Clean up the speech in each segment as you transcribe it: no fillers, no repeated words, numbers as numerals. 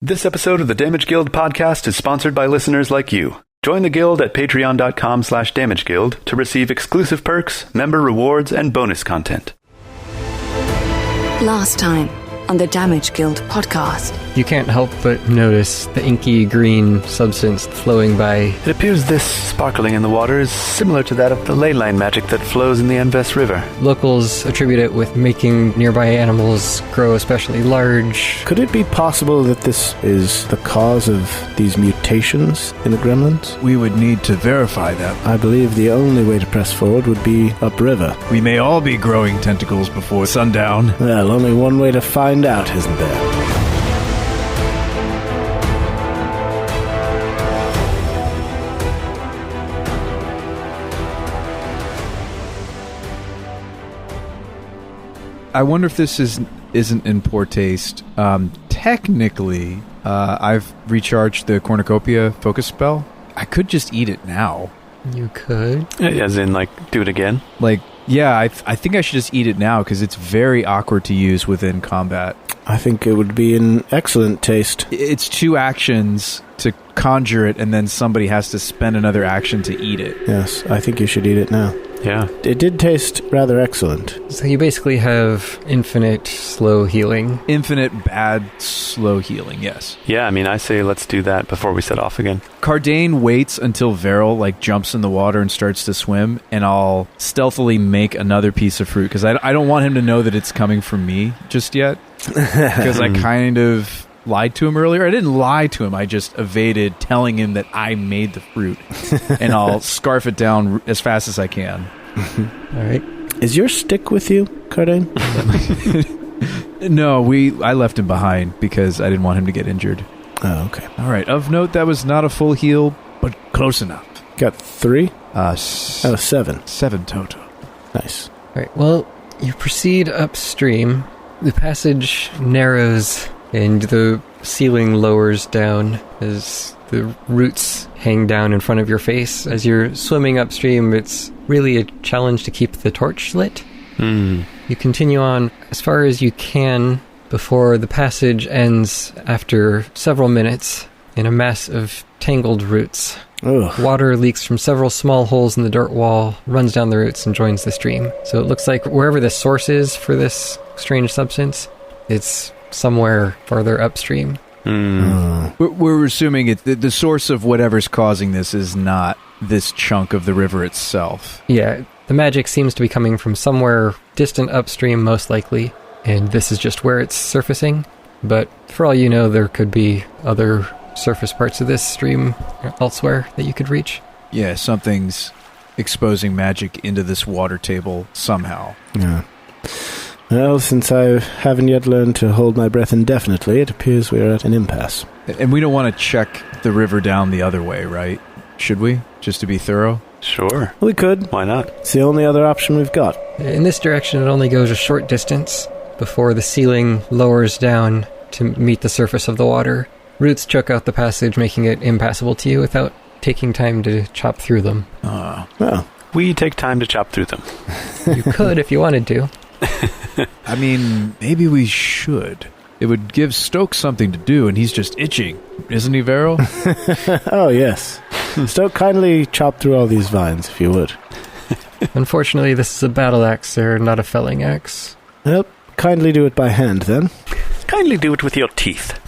This episode of the Damage Guild podcast is sponsored by listeners like you. Join the guild at patreon.com/damageguild to receive exclusive perks, member rewards, and bonus content. Last time on the Damage Guild podcast. You can't help but notice the inky green substance flowing by. It appears this sparkling in the water is similar to that of the ley line magic that flows in the Anves River. Locals attribute it with making nearby animals grow especially large. Could it be possible that this is the cause of these mutations in the gremlins? We would need to verify them. I believe the only way to press forward would be upriver. We may all be growing tentacles before sundown. Well, only one way to find out, isn't there? I wonder if this isn't in poor taste. Technically, I've recharged the cornucopia focus spell. I could just eat it now. You could. As in, do it again? Yeah, I think I should just eat it now because it's very awkward to use within combat. I think it would be in excellent taste. It's 2 actions to conjure it, and then somebody has to spend another action to eat it. Yes, I think you should eat it now. Yeah. It did taste rather excellent. So you basically have infinite slow healing. Infinite bad slow healing, yes. Yeah, I say let's do that before we set off again. Kardain waits until Verrol jumps in the water and starts to swim, and I'll stealthily make another piece of fruit because I don't want him to know that it's coming from me just yet. Because I kind of lied to him earlier. I didn't lie to him. I just evaded telling him that I made the fruit. And I'll scarf it down as fast as I can. All right. Is your stick with you, Kardain? No, I left him behind because I didn't want him to get injured. Oh, okay. All right. Of note, that was not a full heal, but close enough. Got 3? 7. 7 total. Nice. All right. Well, you proceed upstream. The passage narrows and the ceiling lowers down as the roots hang down in front of your face. As you're swimming upstream, it's really a challenge to keep the torch lit. You continue on as far as you can before the passage ends after several minutes in a mass of tangled roots. Ugh. Water leaks from several small holes in the dirt wall, runs down the roots, and joins the stream. So it looks like wherever the source is for this strange substance, it's somewhere farther upstream. We're assuming the source of whatever's causing this is not this chunk of the river itself. Yeah, the magic seems to be coming from somewhere distant upstream, most likely, and this is just where it's surfacing. But for all you know, there could be other surface parts of this stream elsewhere that you could reach. Yeah, something's exposing magic into this water table somehow. Yeah. Well, since I haven't yet learned to hold my breath indefinitely, it appears we're at an impasse. And we don't want to check the river down the other way, right? Should we? Just to be thorough? Sure. We could. Why not? It's the only other option we've got. In this direction, it only goes a short distance before the ceiling lowers down to meet the surface of the water. Roots choke out the passage, making it impassable to you without taking time to chop through them. Well, we take time to chop through them. You could if you wanted to. Maybe we should. It would give Stokes something to do, and he's just itching. Isn't he, Verrol? Oh, yes. Stoke, kindly chop through all these vines, if you would. Unfortunately, this is a battle axe, sir, not a felling axe. Well, kindly do it by hand, then. Kindly do it with your teeth.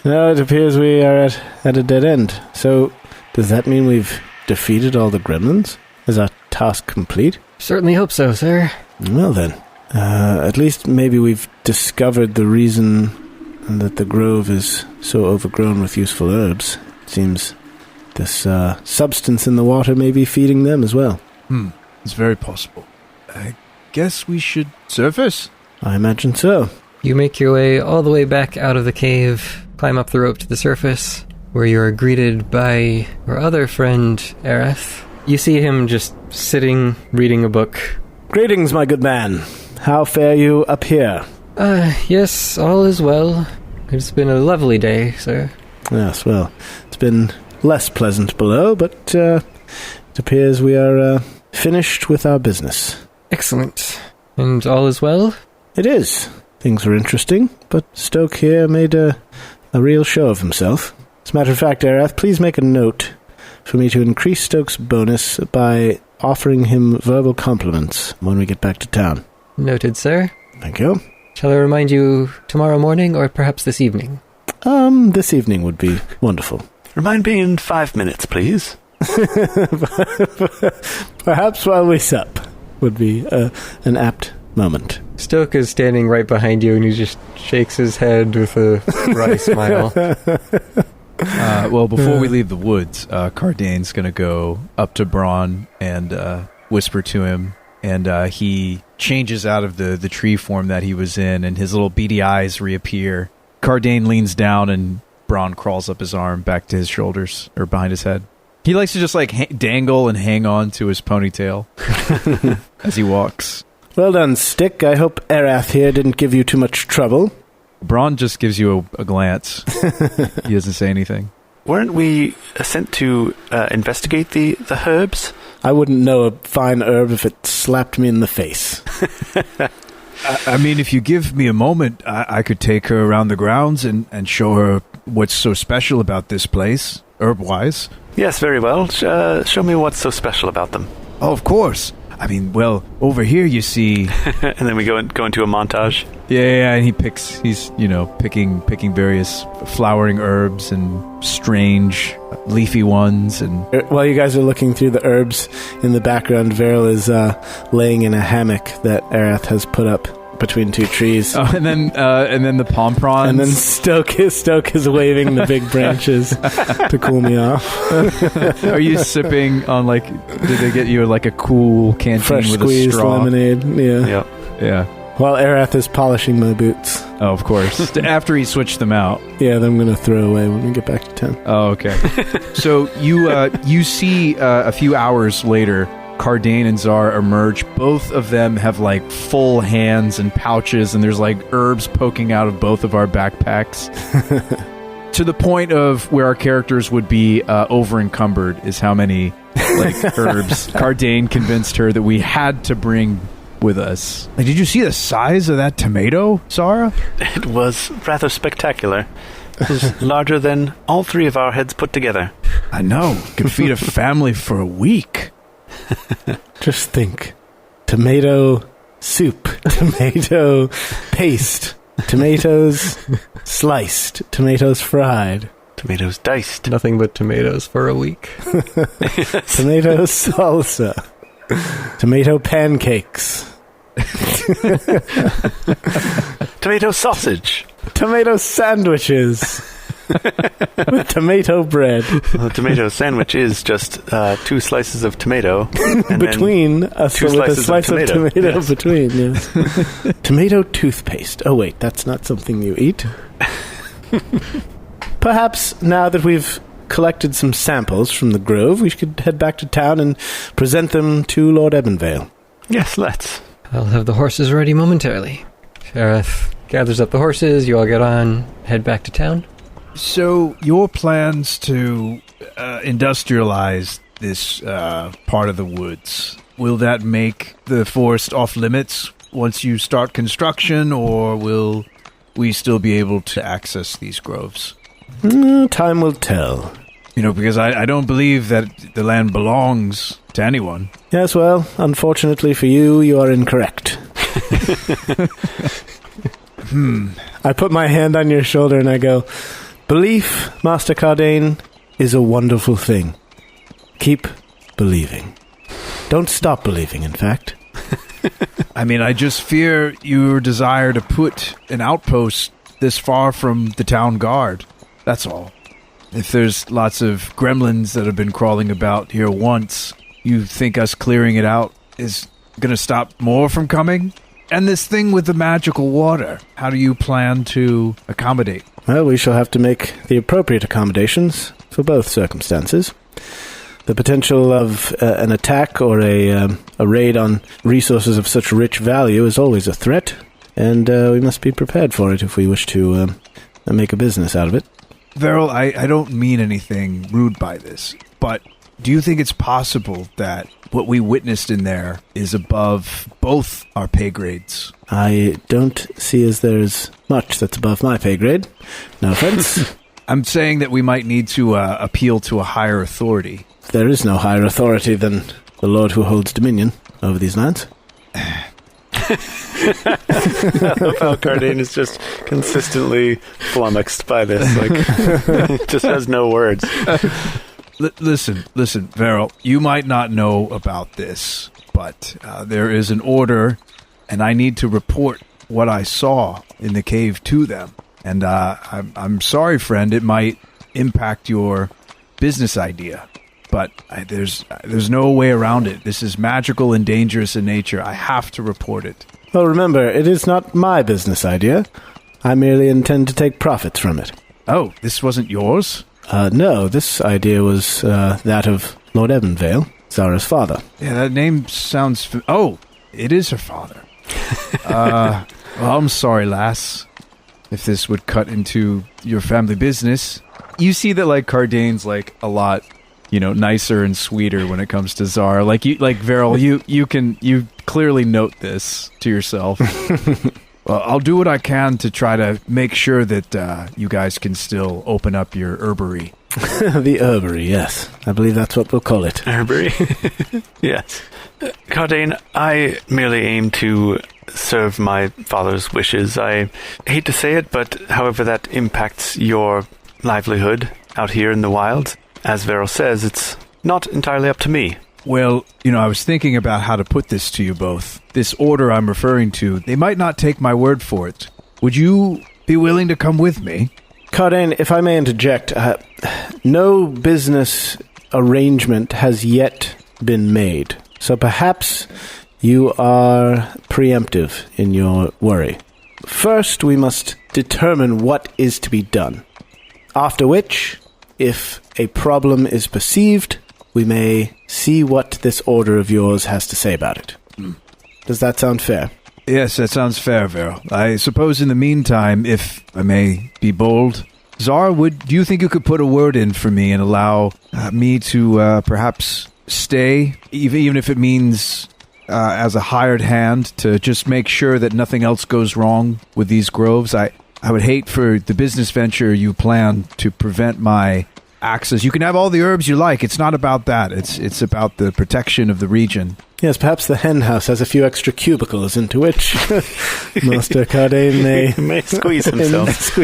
No, it appears we are at a dead end. So, does that mean we've defeated all the gremlins? Is our task complete? Certainly hope so, sir. Well, then. At least maybe we've discovered the reason that the grove is so overgrown with useful herbs. It seems this substance in the water may be feeding them as well. It's very possible. I guess we should surface? I imagine so. You make your way all the way back out of the cave, climb up the rope to the surface, where you are greeted by your other friend, Aerith. You see him just sitting, reading a book. Greetings, my good man. How fare you up here? Yes, all is well. It's been a lovely day, sir. Yes, well, it's been less pleasant below, but it appears we are finished with our business. Excellent. And all is well? It is. Things were interesting, but Stoke here made a a real show of himself. As a matter of fact, Arath, please make a note for me to increase Stokes' bonus by offering him verbal compliments when we get back to town. Noted, sir. Thank you. Shall I remind you tomorrow morning or perhaps this evening? This evening would be wonderful. Remind me in 5 minutes, please. Perhaps while we sup would be an apt moment. Stoke is standing right behind you and he just shakes his head with a wry smile. Well, before we leave the woods, Kardain's going to go up to Braun and whisper to him, and he changes out of the tree form that he was in, and his little beady eyes reappear. Kardain leans down, and Braun crawls up his arm back to his shoulders, or behind his head. He likes to just dangle and hang on to his ponytail as he walks. Well done, Stick. I hope Arath here didn't give you too much trouble. Braun just gives you a glance. He doesn't say anything. Weren't we sent to investigate the herbs? I wouldn't know a fine herb if it slapped me in the face. I mean, if you give me a moment, I could take her around the grounds and show her what's so special about this place, herb-wise. Yes, very well. Show me what's so special about them. Oh, of course. I mean, well, over here you see... And then we go into a montage. Yeah, and he's picking various flowering herbs and strange leafy ones. And while you guys are looking through the herbs, in the background, Verrol is laying in a hammock that Arath has put up between two trees. Oh, and then the palm prawns. And then Stoke is waving the big branches to cool me off. Are you sipping on, did they get you a cool canteen fresh with squeezed a straw? Lemonade? Yeah. Yeah. While Arath is polishing my boots. Oh, of course. After he switched them out. Yeah, that I'm going to throw away when we get back to town. Oh, okay. So you see a few hours later, Kardain and Zara emerge. Both of them have full hands and pouches, and there's herbs poking out of both of our backpacks. To the point of where our characters would be over encumbered is how many herbs Kardain convinced her that we had to bring with us. Did you see the size of that tomato, Zara? It was rather spectacular. It was larger than all three of our heads put together. I know. Could feed a family for a week. Just think. Tomato soup. Tomato paste. Tomatoes sliced. Tomatoes fried. Tomatoes diced. Nothing but tomatoes for a week. Tomato salsa. Tomato pancakes. Tomato sausage. Tomato sandwiches. With tomato bread. Well, a tomato sandwich is just 2 slices of tomato. And between us, with a slice of tomato yes. Between, yes. Tomato toothpaste. Oh, wait, that's not something you eat. Perhaps now that we've collected some samples from the grove, we should head back to town and present them to Lord Ebenvale. Yes, let's. I'll have the horses ready momentarily. Sheriff gathers up the horses, you all get on, head back to town. So, your plans to industrialize this part of the woods, will that make the forest off limits once you start construction, or will we still be able to access these groves? Time will tell. Because I don't believe that the land belongs to anyone. Yes, well, unfortunately for you, you are incorrect. I put my hand on your shoulder and I go, belief, Master Kardain, is a wonderful thing. Keep believing. Don't stop believing, in fact. I mean, I just fear your desire to put an outpost this far from the town guard. That's all. If there's lots of gremlins that have been crawling about here once, you think us clearing it out is going to stop more from coming? And this thing with the magical water, how do you plan to accommodate? Well, we shall have to make the appropriate accommodations for both circumstances. The potential of an attack or a raid on resources of such rich value is always a threat, and we must be prepared for it if we wish to make a business out of it. Verrol, I don't mean anything rude by this, but do you think it's possible that what we witnessed in there is above both our pay grades. I don't see as there's much that's above my pay grade. No offense. I'm saying that we might need to appeal to a higher authority. There is no higher authority than the Lord who holds dominion over these lands. I love how Kardain is just consistently flummoxed by this. Like, just has no words. Listen, Verrol, you might not know about this, but there is an order, and I need to report what I saw in the cave to them. And I'm sorry, friend, it might impact your business idea, but there's no way around it. This is magical and dangerous in nature. I have to report it. Well, remember, it is not my business idea. I merely intend to take profits from it. Oh, this wasn't yours? No, this idea was that of Lord Ebenvale, Zara's father. Yeah, that name sounds... Oh, it is her father. Well, I'm sorry, lass, if this would cut into your family business. You see that, like, Kardain's, like, a lot, nicer and sweeter when it comes to Zara. Like, Verrol, you clearly note this to yourself. Well, I'll do what I can to try to make sure that you guys can still open up your herbery. The herbery, yes. I believe that's what we'll call it. Herbery? Yes. Kardain, I merely aim to serve my father's wishes. I hate to say it, but however that impacts your livelihood out here in the wilds, as Verrol says, it's not entirely up to me. Well, I was thinking about how to put this to you both. This order I'm referring to, they might not take my word for it. Would you be willing to come with me? Kardain, if I may interject, no business arrangement has yet been made. So perhaps you are preemptive in your worry. First, we must determine what is to be done. After which, if a problem is perceived, we may see what this order of yours has to say about it. Does that sound fair? Yes, that sounds fair, Verrol. I suppose in the meantime, if I may be bold, Zara, do you think you could put a word in for me and allow me to perhaps stay, even if it means as a hired hand, to just make sure that nothing else goes wrong with these groves? I would hate for the business venture you plan to prevent my access. You can have all the herbs you like. It's not about that. It's about the protection of the region. Yes, perhaps the hen house has a few extra cubicles into which Master Kardain may squeeze himself.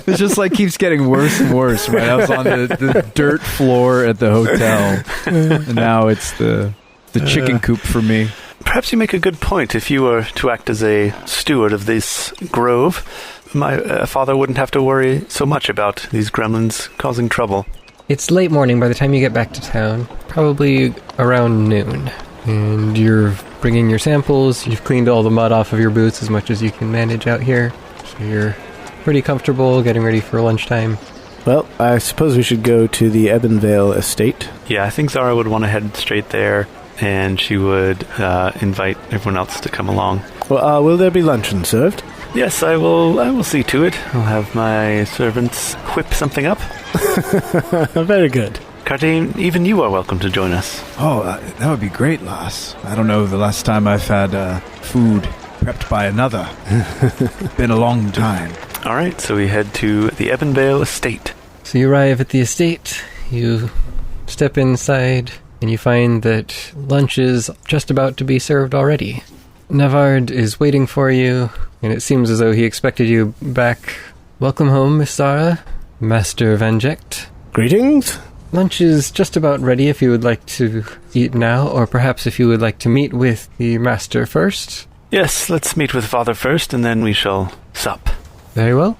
It just keeps getting worse and worse, right? I was on the dirt floor at the hotel, and now it's the chicken coop for me. Perhaps you make a good point. If you were to act as a steward of this grove, my father wouldn't have to worry so much about these gremlins causing trouble. It's late morning by the time you get back to town, probably around noon. And you're bringing your samples, you've cleaned all the mud off of your boots as much as you can manage out here. So you're pretty comfortable getting ready for lunchtime. Well, I suppose we should go to the Ebenvale estate. Yeah, I think Zara would want to head straight there, and she would invite everyone else to come along. Well, will there be luncheon served? Yes, I will see to it. I'll have my servants whip something up. Very good. Kardain, even you are welcome to join us. Oh, that would be great, lass. I don't know the last time I've had food prepped by another. Been a long time. All right, so we head to the Ebenvale estate. So you arrive at the estate, you step inside, and you find that lunch is just about to be served already. Navard is waiting for you, and it seems as though he expected you back. Welcome home, Miss Zara. Master Vanject. Greetings. Lunch is just about ready if you would like to eat now, or perhaps if you would like to meet with the Master first. Yes, let's meet with Father first, and then we shall sup. Very well.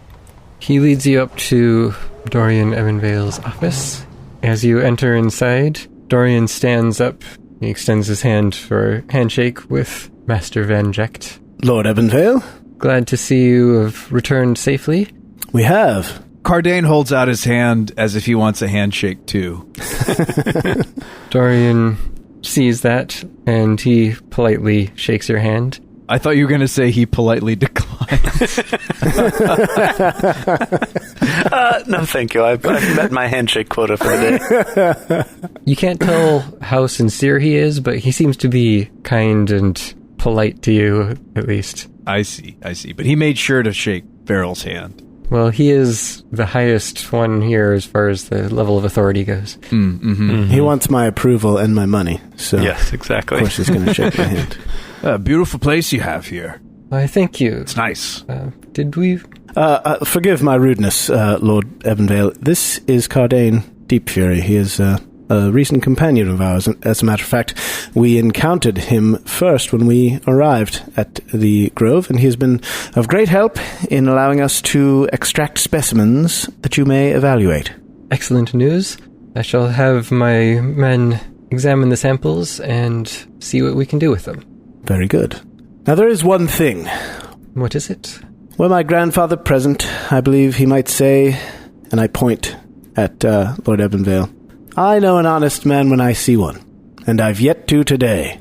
He leads you up to Dorian Ebenvale's office. As you enter inside, Dorian stands up. He extends his hand for a handshake with Master Vanject. Lord Ebenvale? Glad to see you have returned safely. We have. Kardain holds out his hand as if he wants a handshake too. Dorian sees that, and he politely shakes your hand. I thought you were going to say he politely declines. No, thank you. I've met my handshake quota for the day. You can't tell how sincere he is, but he seems to be kind and polite to you, at least. I see. But he made sure to shake Verril's hand. Well, he is the highest one here as far as the level of authority goes. He wants my approval and my money, so yes, exactly. Of course he's going to shake my hand. Beautiful place you have here. Why, thank you. It's nice. Did we... Forgive my rudeness, Lord Ebenvale. This is Kardain Deep Fury. He is a recent companion of ours. As a matter of fact, we encountered him first when we arrived at the Grove, and he has been of great help in allowing us to extract specimens that you may evaluate. Excellent news. I shall have my men examine the samples and see what we can do with them. Very good. Now, there is one thing. What is it? Were my grandfather present, I believe he might say, and I point at Lord Ebenvale, I know an honest man when I see one, and I've yet to today.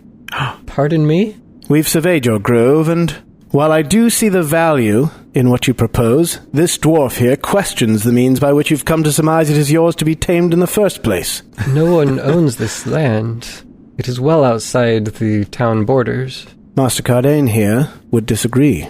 Pardon me? We've surveyed your grove, and while I do see the value in what you propose, this dwarf here questions the means by which you've come to surmise it is yours to be tamed in the first place. No one owns this land. It is well outside the town borders. Master Kardain here would disagree.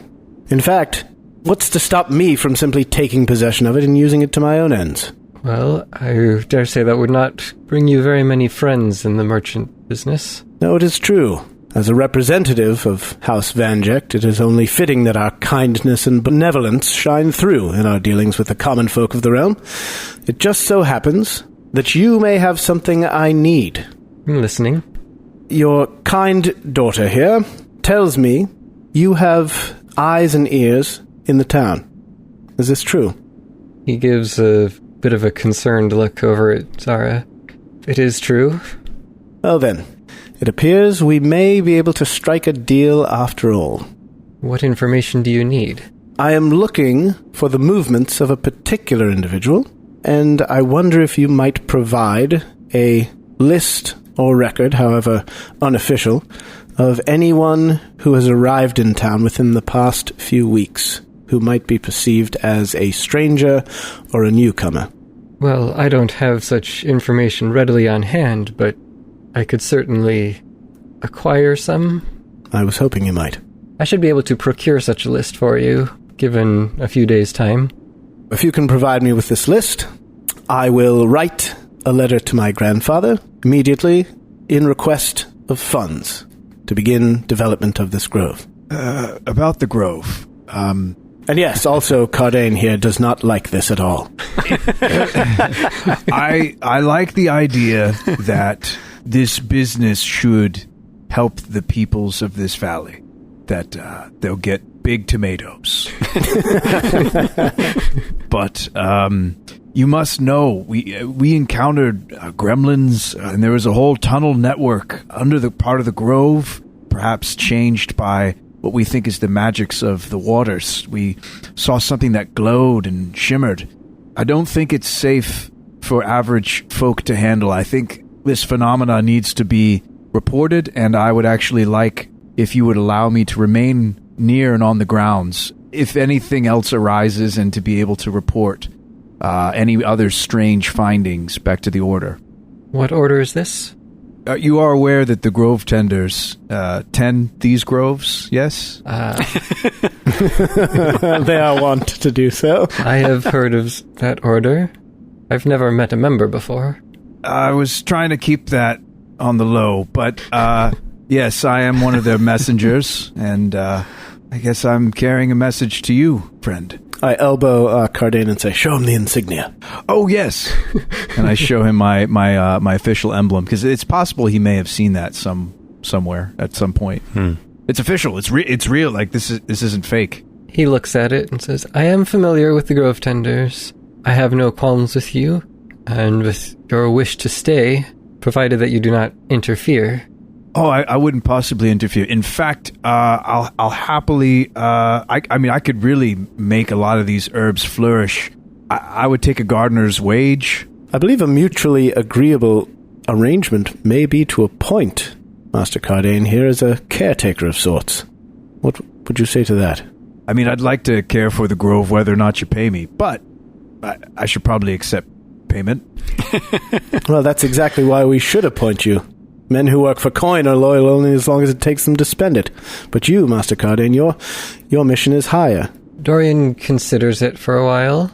In fact, what's to stop me from simply taking possession of it and using it to my own ends? Well, I dare say that would not bring you very many friends in the merchant business. No, it is true. As a representative of House Vanject, it is only fitting that our kindness and benevolence shine through in our dealings with the common folk of the realm. It just so happens that you may have something I need. I'm listening. Your kind daughter here tells me you have eyes and ears in the town. Is this true? He gives a bit of a concerned look over at Zara. It is true. Well then, it appears we may be able to strike a deal after all. What information do you need? I am looking for the movements of a particular individual, and I wonder if you might provide a list or record, however unofficial, of anyone who has arrived in town within the past few weeks, who might be perceived as a stranger or a newcomer. Well, I don't have such information readily on hand, but I could certainly acquire some. I was hoping you might. I should be able to procure such a list for you, given a few days' time. If you can provide me with this list, I will write a letter to my grandfather immediately in request of funds to begin development of this grove. About the grove. And yes, also Kardain here does not like this at all. I like the idea that this business should help the peoples of this valley, that they'll get big tomatoes. But you must know, we encountered gremlins, and there was a whole tunnel network under the part of the grove, perhaps changed by what we think is the magics of the waters. We saw something that glowed and shimmered. I don't think it's safe for average folk to handle. I think this phenomena needs to be reported, and I would actually like if you would allow me to remain near and on the grounds if anything else arises, and to be able to report any other strange findings back to the Order. What order is this? You are aware that the grove tenders tend these groves, yes? They are wont to do so. I have heard of that order. I've never met a member before. I was trying to keep that on the low, but yes, I am one of their messengers, and I guess I'm carrying a message to you, friend. I elbow Kardain and say, show him the insignia. Oh, yes. And I show him my official emblem, because it's possible he may have seen that somewhere at some point. It's official. It's real. Like, this isn't fake. He looks at it and says, I am familiar with the grove tenders. I have no qualms with you, and with your wish to stay, provided that you do not interfere. Oh, I wouldn't possibly interfere. In fact, I'll happily. I mean, I could really make a lot of these herbs flourish. I would take a gardener's wage. I believe a mutually agreeable arrangement may be to appoint Master Kardain here as a caretaker of sorts. What would you say to that? I mean, I'd like to care for the grove whether or not you pay me, but I should probably accept payment. Well, that's exactly why we should appoint you. Men who work for coin are loyal only as long as it takes them to spend it. But you, Master Kardain, your mission is higher. Dorian considers it for a while.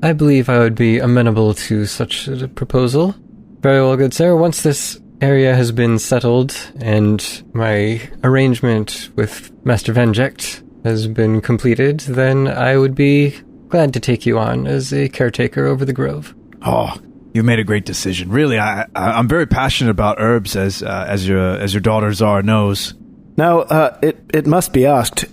I believe I would be amenable to such a proposal. Very well, good sir. Once this area has been settled and my arrangement with Master Vanject has been completed, then I would be glad to take you on as a caretaker over the grove. Oh, you made a great decision. Really, I'm very passionate about herbs, as your daughter Zara knows. Now, it must be asked,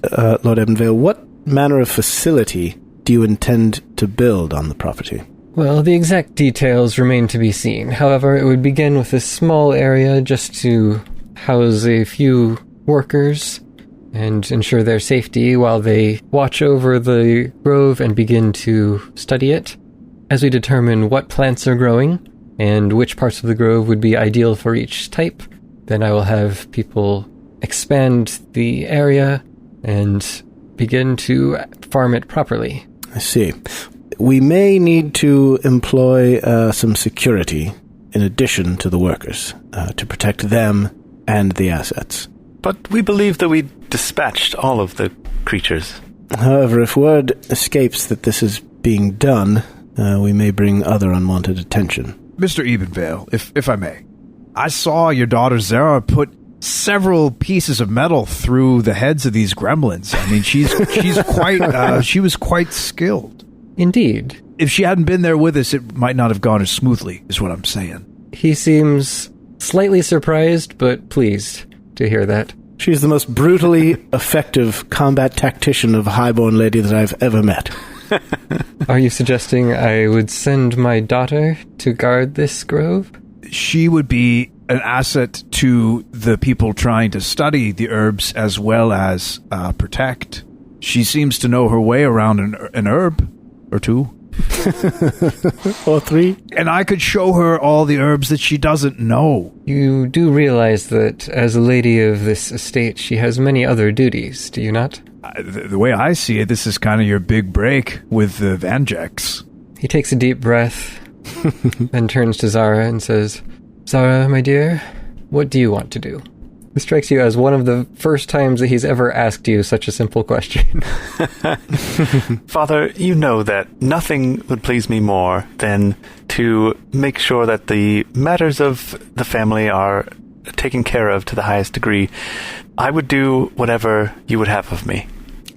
Lord Ebenvale, what manner of facility do you intend to build on the property? Well, the exact details remain to be seen. However, it would begin with a small area just to house a few workers and ensure their safety while they watch over the grove and begin to study it. As we determine what plants are growing and which parts of the grove would be ideal for each type, then I will have people expand the area and begin to farm it properly. I see. We may need to employ some security in addition to the workers to protect them and the assets. But we believe that we dispatched all of the creatures. However, if word escapes that this is being done, we may bring other unwanted attention. Mr. Ebenvale, if I may, I saw your daughter Zara put several pieces of metal through the heads of these gremlins. I mean, she was quite skilled. Indeed. If she hadn't been there with us, it might not have gone as smoothly, is what I'm saying. He seems slightly surprised, but pleased to hear that. She's the most brutally effective combat tactician of a highborn lady that I've ever met. Are you suggesting I would send my daughter to guard this grove? She would be an asset to the people trying to study the herbs as well as protect. She seems to know her way around an herb or two. Or three. And I could show her all the herbs that she doesn't know. You do realize that as a lady of this estate, she has many other duties, do you not? The way I see it, this is kind of your big break with the Vanjects. He takes a deep breath, then turns to Zara and says, Zara, my dear, what do you want to do? This strikes you as one of the first times that he's ever asked you such a simple question. Father, you know that nothing would please me more than to make sure that the matters of the family are taken care of to the highest degree. I would do whatever you would have of me.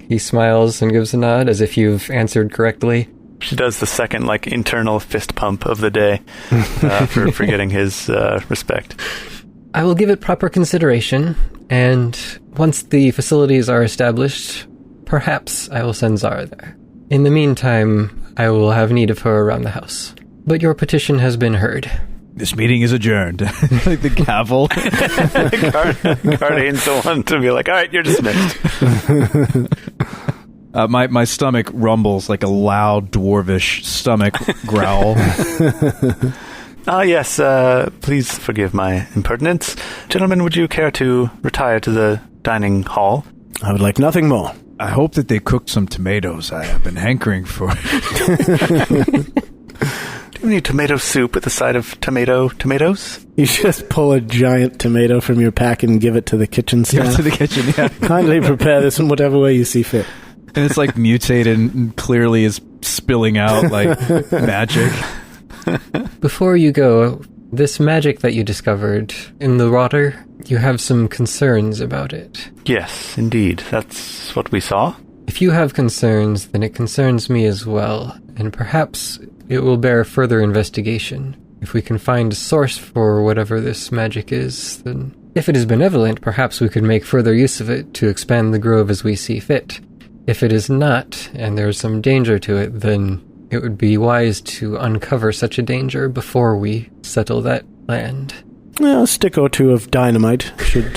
He smiles and gives a nod as if you've answered correctly. She does the second, internal fist pump of the day for getting his respect. I will give it proper consideration, and once the facilities are established, perhaps I will send Zara there. In the meantime, I will have need of her around the house. But your petition has been heard. This meeting is adjourned. Like the gavel. Kardain's the one to be like, all right, you're dismissed. My stomach rumbles like a loud dwarvish stomach growl. Yes, please forgive my impertinence. Gentlemen, would you care to retire to the dining hall? I would like nothing more. I hope that they cooked some tomatoes. I have been hankering for it. Do you need tomato soup with a side of tomatoes? You just pull a giant tomato from your pack and give it to the kitchen staff. Give it to the kitchen, yeah. Kindly prepare this in whatever way you see fit. And it's mutated and clearly is spilling out like magic. Before you go, this magic that you discovered in the water, you have some concerns about it. Yes, indeed. That's what we saw. If you have concerns, then it concerns me as well, and perhaps it will bear further investigation. If we can find a source for whatever this magic is, then if it is benevolent, perhaps we could make further use of it to expand the grove as we see fit. If it is not, and there is some danger to it, then it would be wise to uncover such a danger before we settle that land. Well, a stick or two of dynamite should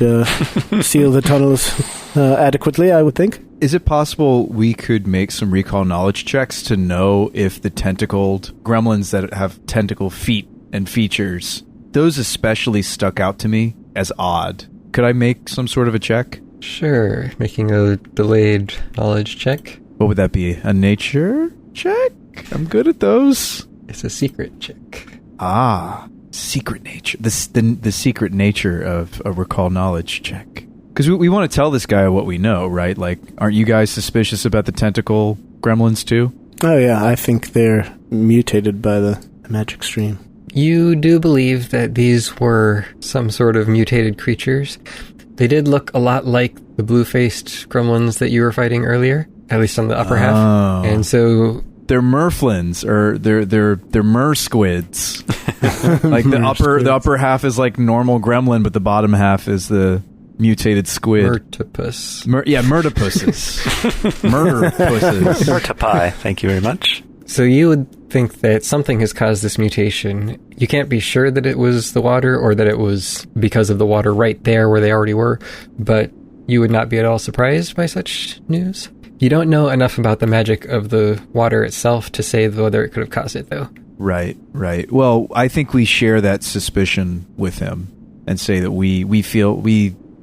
seal the tunnels adequately, I would think. Is it possible we could make some recall knowledge checks to know if the tentacled gremlins that have tentacle feet and features, those especially stuck out to me as odd? Could I make some sort of a check? Sure, making a delayed knowledge check. What would that be? A nature check? I'm good at those. It's a secret check. Ah, secret nature. The secret nature of a recall knowledge check. Because we want to tell this guy what we know, right? Like, aren't you guys suspicious about the tentacle gremlins too? Oh yeah, I think they're mutated by the magic stream. You do believe that these were some sort of mutated creatures. They did look a lot like the blue-faced gremlins that you were fighting earlier, at least on the upper half. And so they're merflins, or they're mersquids. Like the upper half is like normal gremlin, but the bottom half is the mutated squid. Murtipus. Murderpuses. Murderpuses. Murtipi, thank you very much. So you would think that something has caused this mutation. You can't be sure that it was the water or that it was because of the water right there where they already were, but you would not be at all surprised by such news. You don't know enough about the magic of the water itself to say whether it could have caused it, though. Right. Well, I think we share that suspicion with him and say that we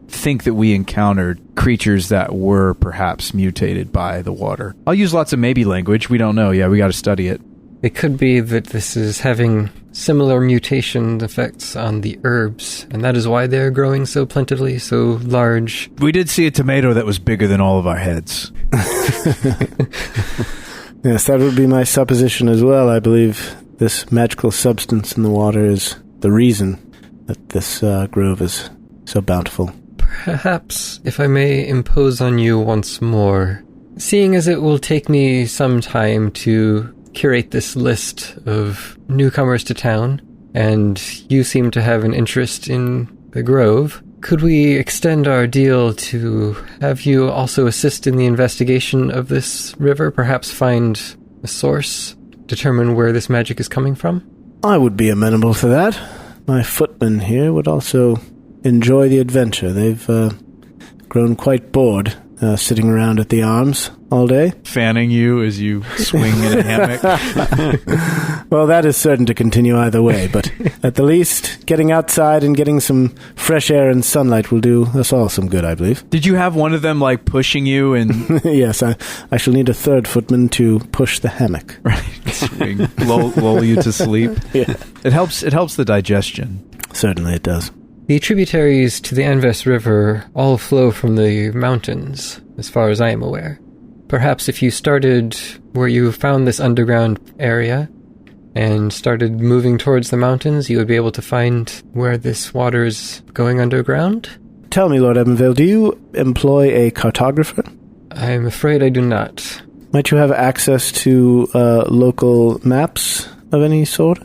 think that we encountered creatures that were perhaps mutated by the water. I'll use lots of maybe language. We don't know. Yeah, we got to study it. It could be that this is having similar mutation effects on the herbs, and that is why they're growing so plentifully, so large. We did see a tomato that was bigger than all of our heads. Yes, that would be my supposition as well. I believe this magical substance in the water is the reason that this grove is so bountiful. Perhaps, if I may impose on you once more, seeing as it will take me some time to curate this list of newcomers to town, and you seem to have an interest in the grove, could we extend our deal to have you also assist in the investigation of this river, perhaps find a source, determine where this magic is coming from? I would be amenable to that. My footmen here would also enjoy the adventure. They've grown quite bored sitting around at the arms all day. Fanning you as you swing in a hammock. Well, that is certain to continue either way, but at the least, getting outside and getting some fresh air and sunlight will do us all some good, I believe. Did you have one of them, like, pushing you and... Yes, I shall need a third footman to push the hammock. Right, swing, lull you to sleep. Yeah. It helps the digestion. Certainly it does. The tributaries to the Anves River all flow from the mountains, as far as I am aware. Perhaps if you started where you found this underground area and started moving towards the mountains, you would be able to find where this water is going underground? Tell me, Lord Ebenville, do you employ a cartographer? I'm afraid I do not. Might you have access to local maps of any sort?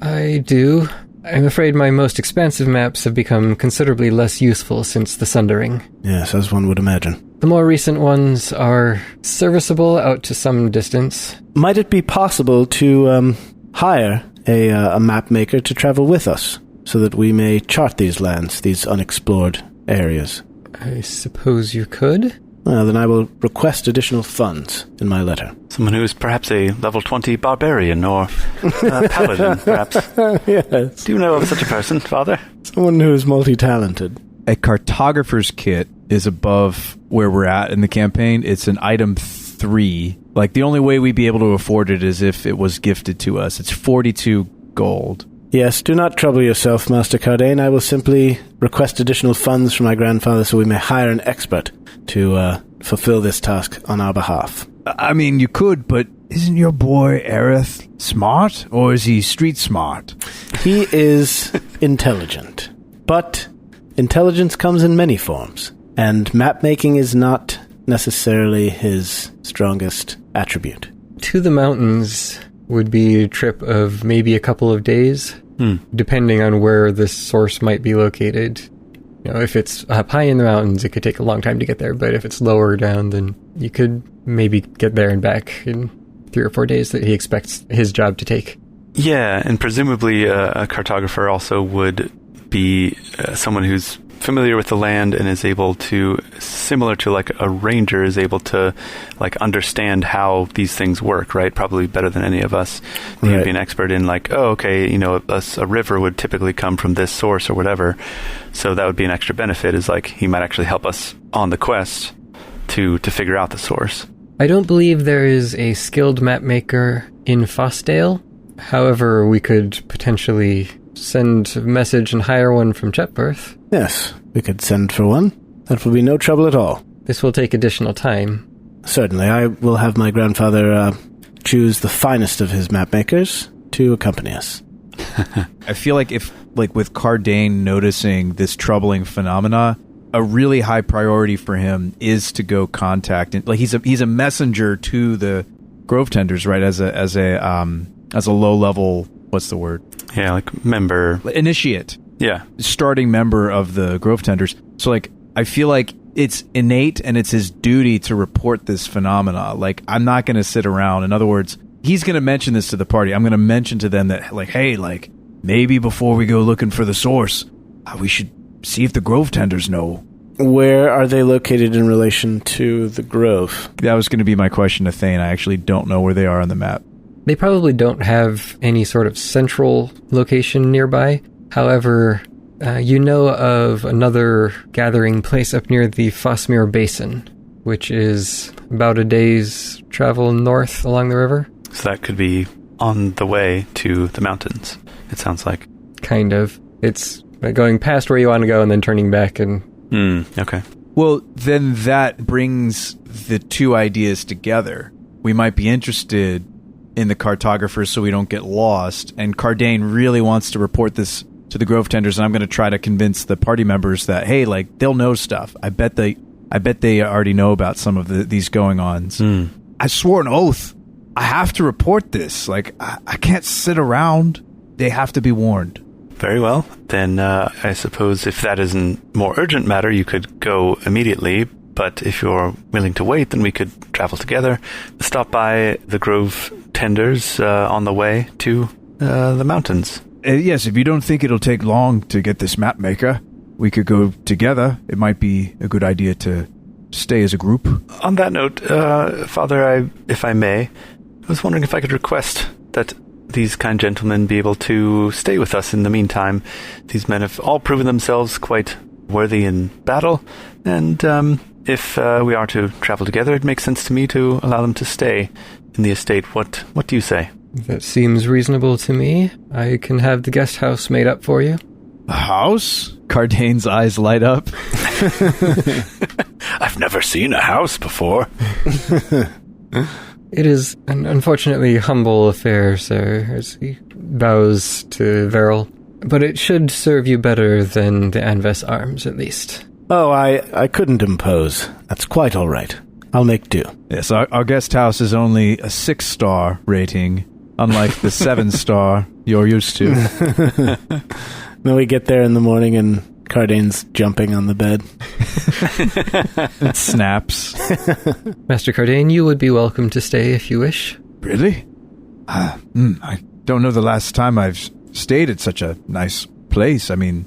I do. I'm afraid my most expansive maps have become considerably less useful since the Sundering. Yes, as one would imagine. The more recent ones are serviceable out to some distance. Might it be possible to hire a map maker to travel with us, so that we may chart these lands, these unexplored areas? I suppose you could. Well, then I will request additional funds in my letter. Someone who is perhaps a level 20 barbarian or paladin, perhaps. Yes. Do you know of such a person, Father? Someone who is multi-talented. A cartographer's kit is above where we're at in the campaign. It's an item 3. Like, the only way we'd be able to afford it is if it was gifted to us. It's 42 gold. Yes, do not trouble yourself, Master Kardain. I will simply request additional funds from my grandfather so we may hire an expert to fulfill this task on our behalf. I mean, you could, but isn't your boy Aerith smart, or is he street smart? He is intelligent, but intelligence comes in many forms, and map-making is not necessarily his strongest attribute. To the mountains would be a trip of maybe a couple of days, depending on where this source might be located. You know, if it's up high in the mountains, it could take a long time to get there, but if it's lower down, then you could maybe get there and back in 3 or 4 days that he expects his job to take. Yeah, and presumably a cartographer also would be someone who's familiar with the land and is able to, similar to like a ranger, is able to like understand how these things work, right? Probably better than any of us. Right. He'd be an expert in like, oh, okay, you know, a river would typically come from this source or whatever. So that would be an extra benefit, is like he might actually help us on the quest to figure out the source. I don't believe there is a skilled map maker in Fosdale. However, we could potentially send a message and hire one from Chetworth. Yes, we could send for one. That will be no trouble at all. This will take additional time. Certainly, I will have my grandfather choose the finest of his map makers to accompany us. I feel like if, like with Kardain noticing this troubling phenomena, a really high priority for him is to go contact, and like he's a messenger to the Grove Tenders, right? As a low level, what's the word? Yeah, like member. Initiate. Yeah. Starting member of the Grove Tenders. So like, I feel like it's innate and it's his duty to report this phenomena. Like, I'm not going to sit around. In other words, he's going to mention this to the party. I'm going to mention to them that, like, hey, like, maybe before we go looking for the source, we should see if the Grove Tenders know. Where are they located in relation to the Grove? That was going to be my question to Thane. I actually don't know where they are on the map. They probably don't have any sort of central location nearby. However, you know of another gathering place up near the Fosmere Basin, which is about a day's travel north along the river. So that could be on the way to the mountains, it sounds like. Kind of. It's going past where you want to go and then turning back and... Okay. Well, then that brings the two ideas together. We might be interested in the cartographers so we don't get lost, and Kardain really wants to report this to the Grove Tenders, and I'm going to try to convince the party members that, hey, like, they'll know stuff. I bet they already know about some of these going-ons. I swore an oath. I have to report this. Like, I can't sit around. They have to be warned. Very well. Then I suppose if that is a more urgent matter, you could go immediately. But if you're willing to wait, then we could travel together, stop by the Grove Tenders on the way to the mountains. Yes, if you don't think it'll take long to get this map maker, we could go together. It might be a good idea to stay as a group. On that note, Father, if I may, I was wondering if I could request that these kind gentlemen be able to stay with us in the meantime. These men have all proven themselves quite worthy in battle, and if we are to travel together, it makes sense to me to allow them to stay in the estate. What do you say? That seems reasonable to me. I can have the guest house made up for you. A house? Kardain's eyes light up. I've never seen a house before. It is an unfortunately humble affair, sir, as he bows to Verrol. But it should serve you better than the Anves Arms, at least. Oh, I couldn't impose. That's quite all right. I'll make do. Yes, our guest house is only a 6-star rating, unlike the 7-star you're used to. Then we get there in the morning and Kardain's jumping on the bed. It snaps. Master Kardain, you would be welcome to stay if you wish. Really? I don't know the last time I've stayed at such a nice place. I mean,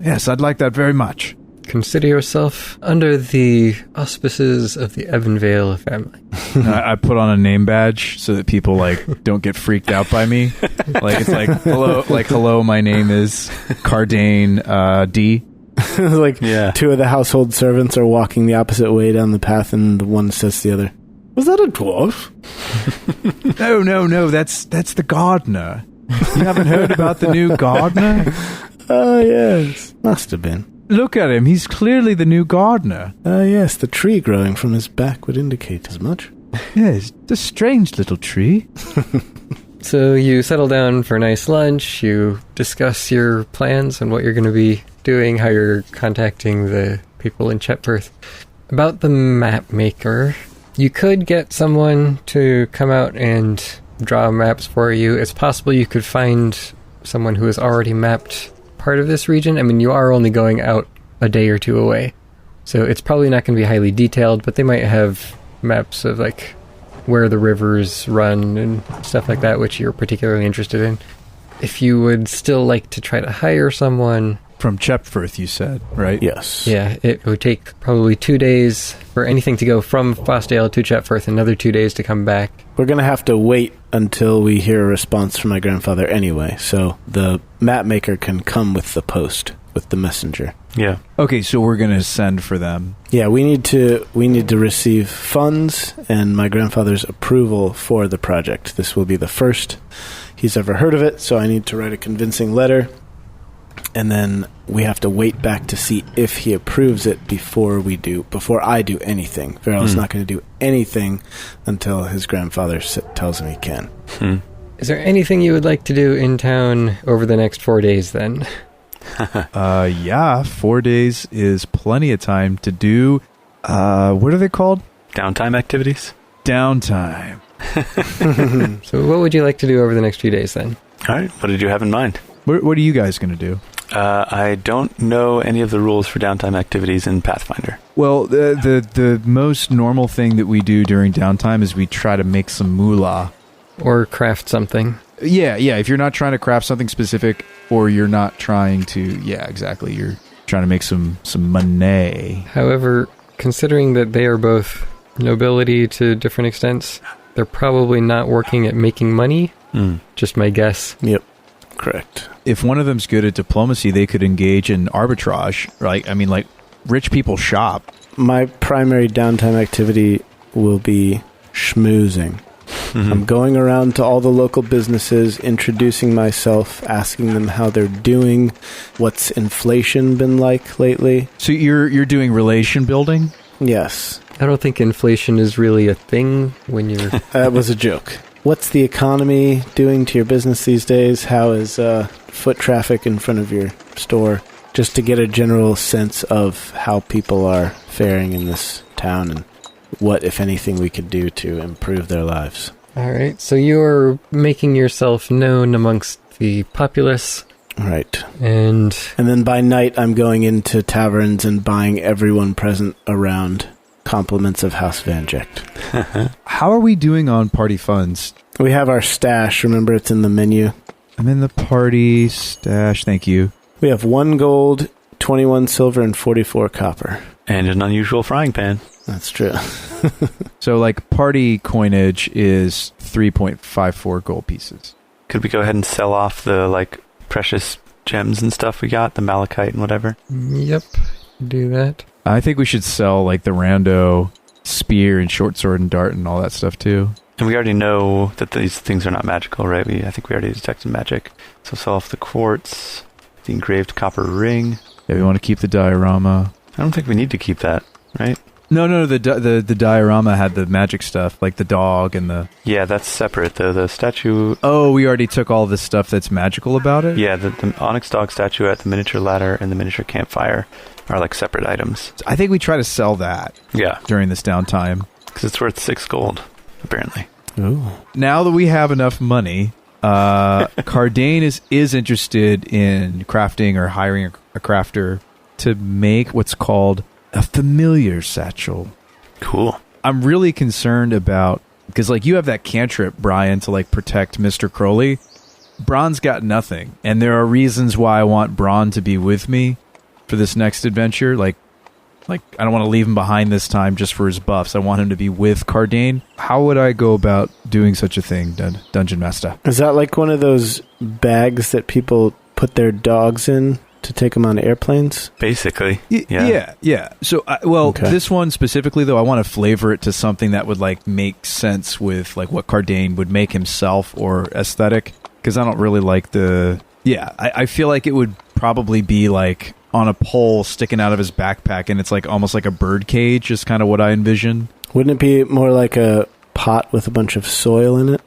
yes, I'd like that very much. Consider yourself under the auspices of the Evanvale family. I put on a name badge so that people don't get freaked out by me. Like it's like hello, my name is Kardain D. Two of the household servants are walking the opposite way down the path, and the one says to the other, "Was that a dwarf?" No, that's the gardener. You haven't heard about the new gardener? Oh, yes. Must have been. Look at him. He's clearly the new gardener. Yes, the tree growing from his back would indicate as much. Yes, a strange little tree. So you settle down for a nice lunch, you discuss your plans and what you're going to be doing, how you're contacting the people in Chetworth. About the map maker, you could get someone to come out and draw maps for you. It's possible you could find someone who has already mapped part of this region. I mean, you are only going out a day or two away, so it's probably not going to be highly detailed, but they might have maps of where the rivers run and stuff like that, which you're particularly interested in. If you would still like to try to hire someone from Chetworth, you said, right? Yes. Yeah, it would take probably 2 days for anything to go from Fosdale to Chetworth, another 2 days to come back. We're going to have to wait until we hear a response from my grandfather anyway, so the map maker can come with the post, with the messenger. Yeah. Okay, so we're going to send for them. Yeah, we need to receive funds and my grandfather's approval for the project. This will be the first he's ever heard of it, so I need to write a convincing letter. And then we have to wait back to see if he approves it before I do anything. Verrol's not going to do anything until his grandfather tells him he can. Is there anything you would like to do in town over the next 4 days then? Yeah, 4 days is plenty of time to do, what are they called? Downtime activities? Downtime. So what would you like to do over the next few days then? All right. What did you have in mind? What are you guys going to do? I don't know any of the rules for downtime activities in Pathfinder. Well, the most normal thing that we do during downtime is we try to make some moolah. Or craft something. Yeah. If you're not trying to craft something specific, or you're not trying to, exactly. You're trying to make some money. However, considering that they are both nobility to different extents, they're probably not working at making money. Just my guess. Yep, correct. If one of them's good at diplomacy, they could engage in arbitrage, right? I mean, like, rich people shop. My primary downtime activity will be schmoozing. I'm going around to all the local businesses, introducing myself, asking them how they're doing, what's inflation been like lately. So you're doing relation building? Yes. I don't think inflation is really a thing when you're... That was a joke. What's the economy doing to your business these days? How is foot traffic in front of your store? Just to get a general sense of how people are faring in this town and what, if anything, we could do to improve their lives. All right, so you're making yourself known amongst the populace. Right. And then by night, I'm going into taverns and buying everyone present around compliments of House Van Jecht. How are we doing on party funds? We have our stash. Remember, it's in the menu. I'm in the party stash. Thank you. We have 1 gold, 21 silver, and 44 copper. And an unusual frying pan. That's true. So, like, party coinage is 3.54 gold pieces. Could we go ahead and sell off the, like, precious gems and stuff we got? The malachite and whatever? Yep, do that. I think we should sell, like, the rando spear and short sword and dart and all that stuff, too. And we already know that these things are not magical, right? I think we already detected magic. So sell off the quartz, the engraved copper ring. Yeah, we want to keep the diorama. I don't think we need to keep that, right? No, the diorama had the magic stuff, like the dog and the... Yeah, that's separate. The statue... Oh, we already took all the stuff that's magical about it? Yeah, the onyx dog statuette, the miniature ladder, and the miniature campfire are like separate items. I think we try to sell that. Yeah. During this downtime. Because it's worth 6 gold, apparently. Ooh. Now that we have enough money, Kardain is interested in crafting or hiring a crafter to make what's called a familiar satchel. Cool. I'm really concerned about, because like you have that cantrip, Brian, to like protect Mr. Crowley. Braun's got nothing, and there are reasons why I want Braun to be with me for this next adventure. Like I don't want to leave him behind this time just for his buffs. I want him to be with Kardain. How would I go about doing such a thing, Dungeon Master? Is that like one of those bags that people put their dogs in to take them on airplanes? Basically. Yeah. So, This one specifically, though, I want to flavor it to something that would like make sense with like what Kardain would make himself or aesthetic. Because I don't really like the... Yeah, I feel like it would probably be like on a pole sticking out of his backpack, and it's like almost like a bird cage is kind of what I envision. Wouldn't it be more like a pot with a bunch of soil in it?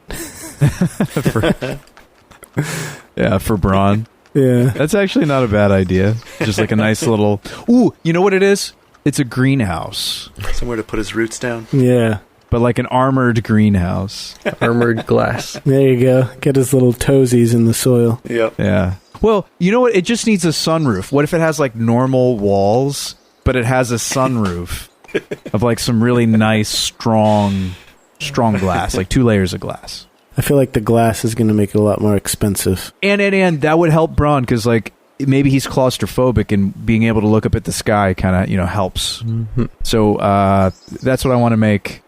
For Braun. Yeah. That's actually not a bad idea. Just like a nice little... Ooh, you know what it is? It's a greenhouse. Somewhere to put his roots down. Yeah. But like an armored greenhouse. Armored glass. There you go. Get his little toesies in the soil. Yep. Yeah. Well, you know what? It just needs a sunroof. What if it has like normal walls, but it has a sunroof of like some really nice, strong glass, like 2 layers of glass. I feel like the glass is going to make it a lot more expensive. And that would help Braun because like maybe he's claustrophobic and being able to look up at the sky kind of, helps. Mm-hmm. So that's what I want to make.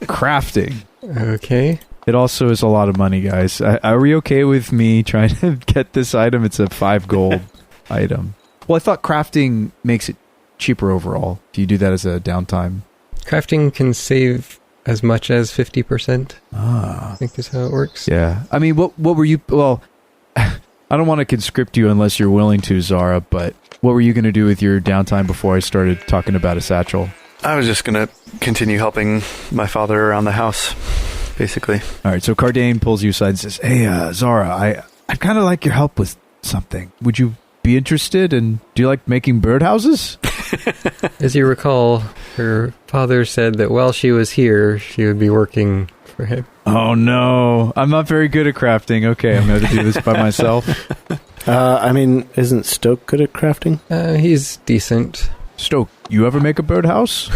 Crafting. Okay. It also is a lot of money, guys. Are we okay with me trying to get this item? It's a 5 gold item. Well, I thought crafting makes it cheaper overall. If you do that as a downtime. Crafting can save as much as 50%. Ah. I think is how it works. Yeah. I mean, what were you... Well, I don't want to conscript you unless you're willing to, Zara, but what were you going to do with your downtime before I started talking about a satchel? I was just going to continue helping my father around the house, basically. All right, so Kardain pulls you aside and says, hey, Zara, I'd kind of like your help with something. Would you be interested? And do you like making birdhouses? As you recall, her father said that while she was here, she would be working for him. Oh, no. I'm not very good at crafting. Okay, I'm going to do this by myself. I mean, isn't Stoke good at crafting? He's decent. Stoke, you ever make a birdhouse?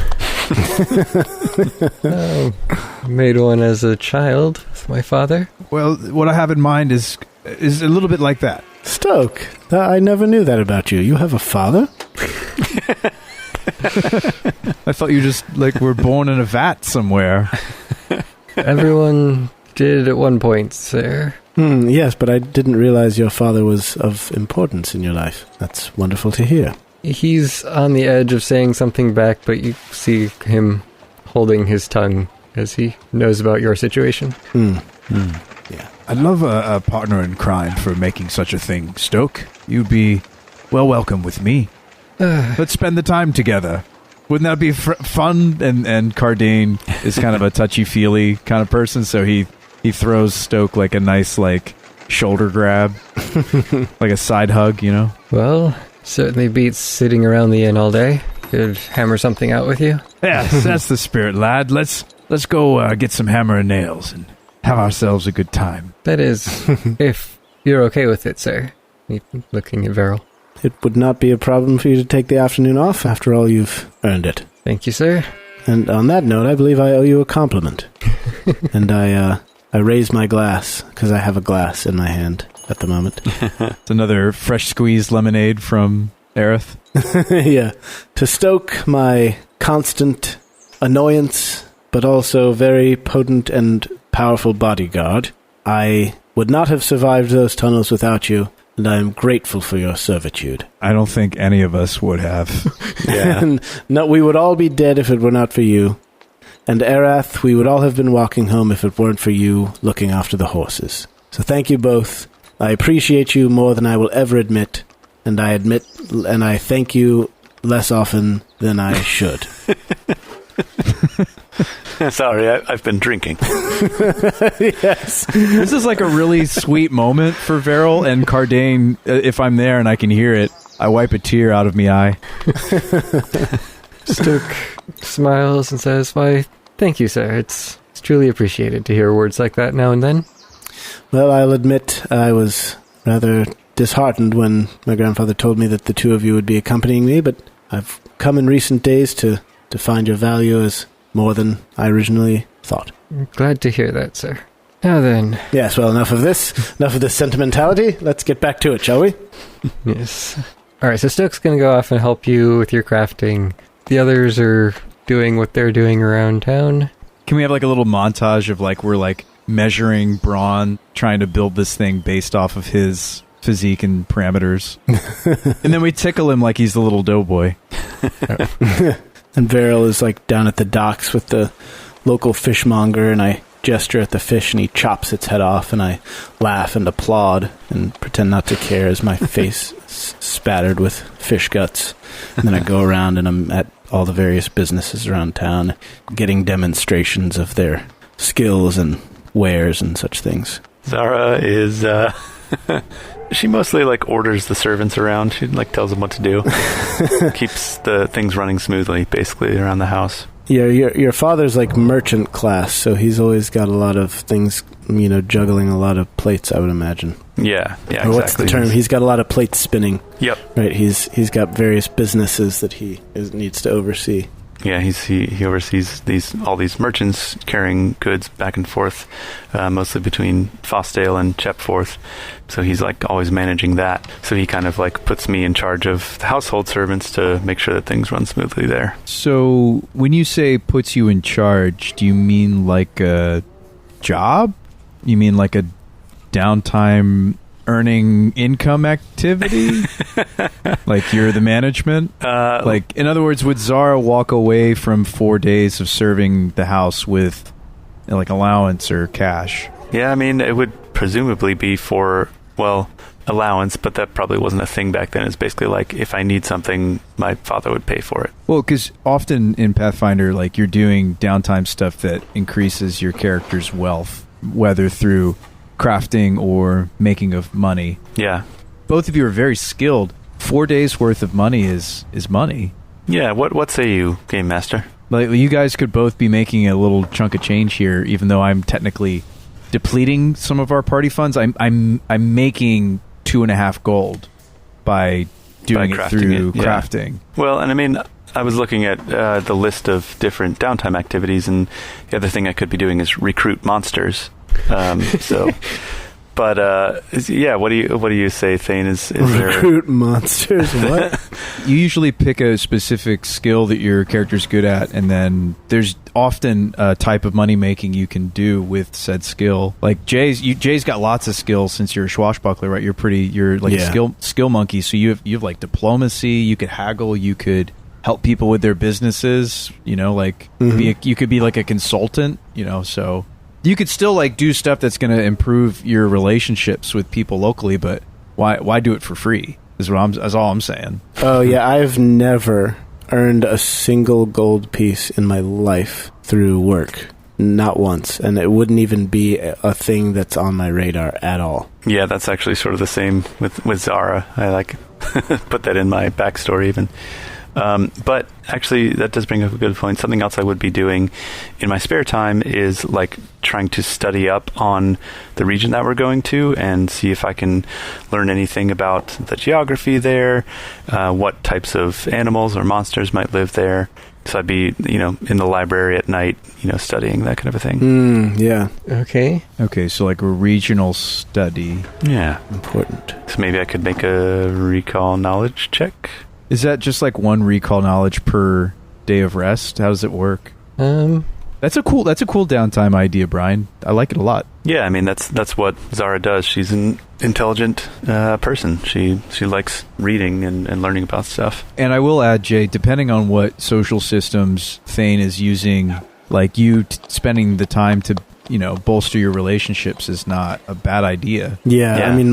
Made one as a child with my father. Well, what I have in mind is a little bit like that. Stoke, I never knew that about you. You have a father? I thought you just, were born in a vat somewhere. Everyone did at one point, sir. Yes, but I didn't realize your father was of importance in your life. That's wonderful to hear. He's on the edge of saying something back, but you see him holding his tongue as he knows about your situation. Yeah, I'd love a partner in crime for making such a thing, Stoke. You'd be well welcome with me. Let's spend the time together. Wouldn't that be fun? And Kardain is kind of a touchy-feely kind of person, so he throws Stoke a nice, shoulder grab, like a side hug, Well, certainly beats sitting around the inn all day. Could hammer something out with you. Yes, that's the spirit, lad. Let's go get some hammer and nails and have ourselves a good time. That is, if you're okay with it, sir. Looking at Verrol. It would not be a problem for you to take the afternoon off. After all, you've earned it. Thank you, sir. And on that note, I believe I owe you a compliment. And I raise my glass, because I have a glass in my hand at the moment. It's another fresh squeezed lemonade from Aerith. Yeah. To Stoke, my constant annoyance, but also very potent and powerful bodyguard. I would not have survived those tunnels without you, and I am grateful for your servitude. I don't think any of us would have. Yeah. No, we would all be dead if it were not for you. And Arath, we would all have been walking home if it weren't for you looking after the horses. So thank you both. I appreciate you more than I will ever admit, and I thank you less often than I should. Sorry, I've been drinking. Yes. This is a really sweet moment for Verrol and Kardain. If I'm there and I can hear it, I wipe a tear out of my eye. Stoke smiles and says, "Why, thank you, sir. It's truly appreciated to hear words like that now and then." Well, I'll admit I was rather disheartened when my grandfather told me that the two of you would be accompanying me, but I've come in recent days to find your value as more than I originally thought. I'm glad to hear that, sir. Now then. Yes, well, enough of this sentimentality. Let's get back to it, shall we? Yes. All right, so Stoke's going to go off and help you with your crafting. The others are doing what they're doing around town. Can we have a little montage of we're measuring Braun, trying to build this thing based off of his physique and parameters? And then we tickle him like he's the little doughboy. And Verrol is down at the docks with the local fishmonger, and I gesture at the fish and he chops its head off, and I laugh and applaud and pretend not to care as my face is spattered with fish guts. And then I go around and I'm at all the various businesses around town getting demonstrations of their skills and wares and such things. Zara is she mostly orders the servants around. She tells them what to do. Keeps the things running smoothly basically around the house. Yeah, your father's merchant class, so he's always got a lot of things, juggling a lot of plates, I would imagine. Yeah, or what's the term? He's got a lot of plates spinning. Yep. Right, he's got various businesses that he needs to oversee. Yeah, he oversees all these merchants carrying goods back and forth, mostly between Fosdale and Chepforth. So he's always managing that. So he kind of puts me in charge of the household servants to make sure that things run smoothly there. So when you say puts you in charge, do you mean a job? You mean a downtime earning income activity? Like you're the management? Like, in other words, would Zara walk away from 4 days of serving the house with like allowance or cash? Yeah, I mean, it would presumably be for, well, allowance, but that probably wasn't a thing back then. It's basically like, if I need something, my father would pay for it. Well, because often in Pathfinder, like, you're doing downtime stuff that increases your character's wealth, whether through crafting or making of money. Yeah. Both of you are very skilled. 4 days worth of money is money. Yeah, what say you, Game Master? Like, you guys could both be making a little chunk of change here, even though I'm technically depleting some of our party funds. I'm making 2.5 gold by doing it through crafting. Well, and I mean, I was looking at the list of different downtime activities, and the other thing I could be doing is recruit monsters. So, but yeah, what do you say, Thane? Is recruit monsters? What? You usually pick a specific skill that your character's good at, and then there's often a type of money making you can do with said skill. Like Jay's got lots of skills since you're a swashbuckler, right? You're like a skill monkey. So you have like diplomacy. You could haggle. You could help people with their businesses. You know, like you could be like a consultant. You know, so you could still like do stuff that's going to improve your relationships with people locally. But why do it for free? Is all I'm saying. Oh yeah, I've never earned a single gold piece in my life through work. Not once. And it wouldn't even be a thing that's on my radar at all. Yeah, that's actually sort of the same with Zara. I like put that in my backstory even. But actually, that does bring up a good point. Something else I would be doing in my spare time is like trying to study up on the region that we're going to and see if I can learn anything about the geography there, what types of animals or monsters might live there. So I'd be, in the library at night, studying that kind of a thing. Yeah. Okay, so like a regional study. Yeah. Important. So maybe I could make a recall knowledge check. Is that just like one recall knowledge per day of rest? How does it work? That's a cool downtime idea, Brian. I like it a lot. Yeah, I mean that's what Zara does. She's an intelligent person. She likes reading and learning about stuff. And I will add, Jay, depending on what social systems Thane is using, like you spending the time to bolster your relationships is not a bad idea. Yeah. I mean,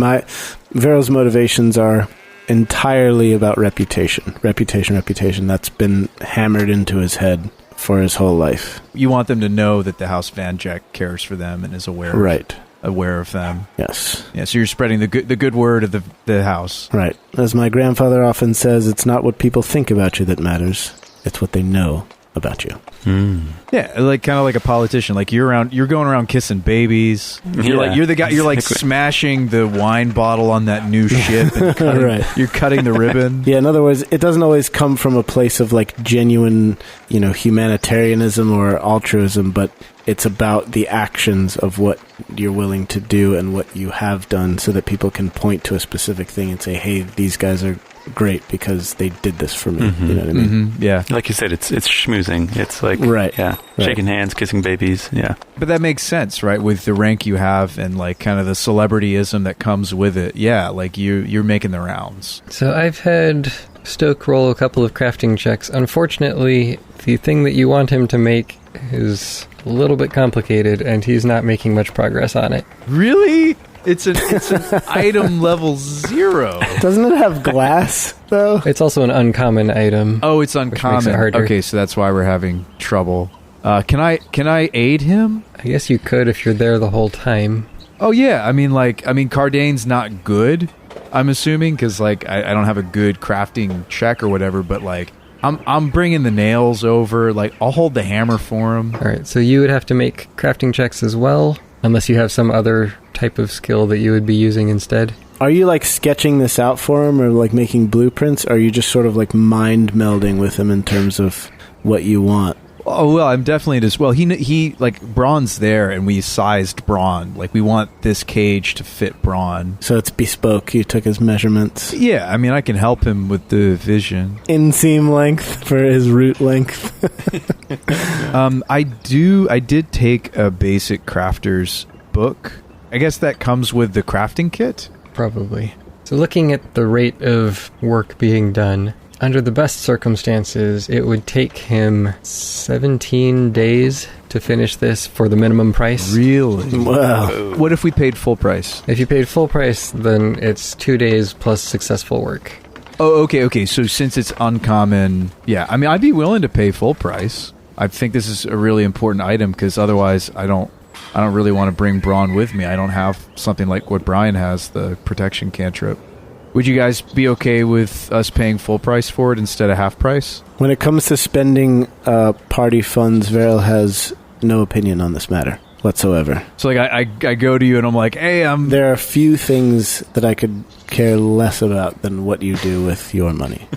Verrol's motivations are entirely about reputation. Reputation. That's been hammered into his head for his whole life. You want them to know that the House Van Jack cares for them and is aware of them. Yes. Yeah, so you're spreading the good word of the house. Right. As my grandfather often says, it's not what people think about you that matters. It's what they know about you. Yeah, like kind of like a politician. Like you're going around kissing babies. You're the guy. You're like smashing the wine bottle on that new ship. And you're cutting the ribbon. Yeah. In other words, it doesn't always come from a place of like genuine, humanitarianism or altruism, but it's about the actions of what you're willing to do and what you have done, so that people can point to a specific thing and say, "Hey, these guys are great because they did this for me." You know what I mean? Yeah. Like you said, it's schmoozing. It's like shaking hands, kissing babies. Yeah. But that makes sense, right? With the rank you have and like kind of the celebrityism that comes with it. Yeah, like you're making the rounds. So I've had Stoke roll a couple of crafting checks. Unfortunately, the thing that you want him to make is a little bit complicated, and he's not making much progress on it. Really? It's an item level 0. Doesn't it have glass, though? It's also an uncommon item. Oh, it's uncommon. Which makes it harder. Okay, so that's why we're having trouble. Can I aid him? I guess you could if you're there the whole time. Oh, yeah. I mean, Kardain's not good, I'm assuming, because, I don't have a good crafting check or whatever, but, I'm bringing the nails over. I'll hold the hammer for him. All right, so you would have to make crafting checks as well, unless you have some other type of skill that you would be using instead. Are you sketching this out for him, or making blueprints? Or are you just sort of mind melding with him in terms of what you want? Oh, well, I'm definitely just... Well, he Braun's there, and we sized Braun. We want this cage to fit Braun. So it's bespoke. You took his measurements. Yeah, I mean, I can help him with the vision. Inseam length for his root length. I did take a basic crafter's book. I guess that comes with the crafting kit. Probably. So looking at the rate of work being done, under the best circumstances, it would take him 17 days to finish this for the minimum price. Really? Wow. What if we paid full price? If you paid full price, then it's 2 days plus successful work. Oh, okay. So since it's uncommon, yeah. I mean, I'd be willing to pay full price. I think this is a really important item because otherwise I don't really want to bring Braun with me. I don't have something like what Brian has, the protection cantrip. Would you guys be okay with us paying full price for it instead of half price? When it comes to spending party funds, Verrol has no opinion on this matter whatsoever. So like I go to you and I'm like, hey, There are few things that I could care less about than what you do with your money.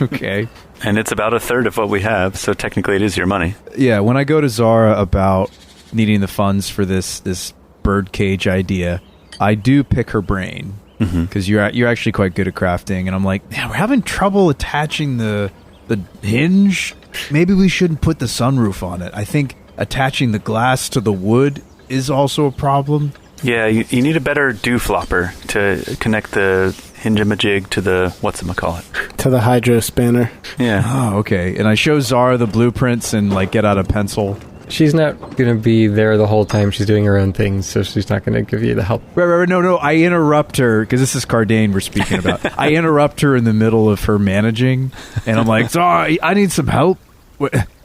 okay. And it's about a third of what we have, so technically it is your money. Yeah, when I go to Zara about needing the funds for this birdcage idea, I do pick her brain. Because you're actually quite good at crafting, and I'm like, yeah, we're having trouble attaching the hinge. Maybe we shouldn't put the sunroof on it. I think attaching the glass to the wood is also a problem. Yeah, you need a better do-flopper to connect the hinge-a-majig to the, whatchamacallit? To the hydro spanner. Yeah. Oh, okay. And I show Zara the blueprints and like get out a pencil. She's not going to be there the whole time. She's doing her own things, so she's not going to give you the help. Right. No. I interrupt her, because this is Kardain we're speaking about. I interrupt her in the middle of her managing, and I'm like, Zara, I need some help.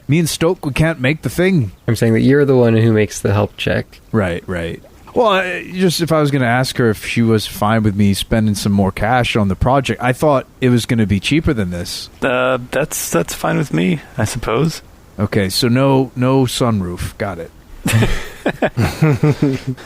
Me and Stoke, we can't make the thing. I'm saying that you're the one who makes the help check. Right. Well, just if I was going to ask her if she was fine with me spending some more cash on the project, I thought it was going to be cheaper than this. That's fine with me, I suppose. Okay, so no sunroof. Got it.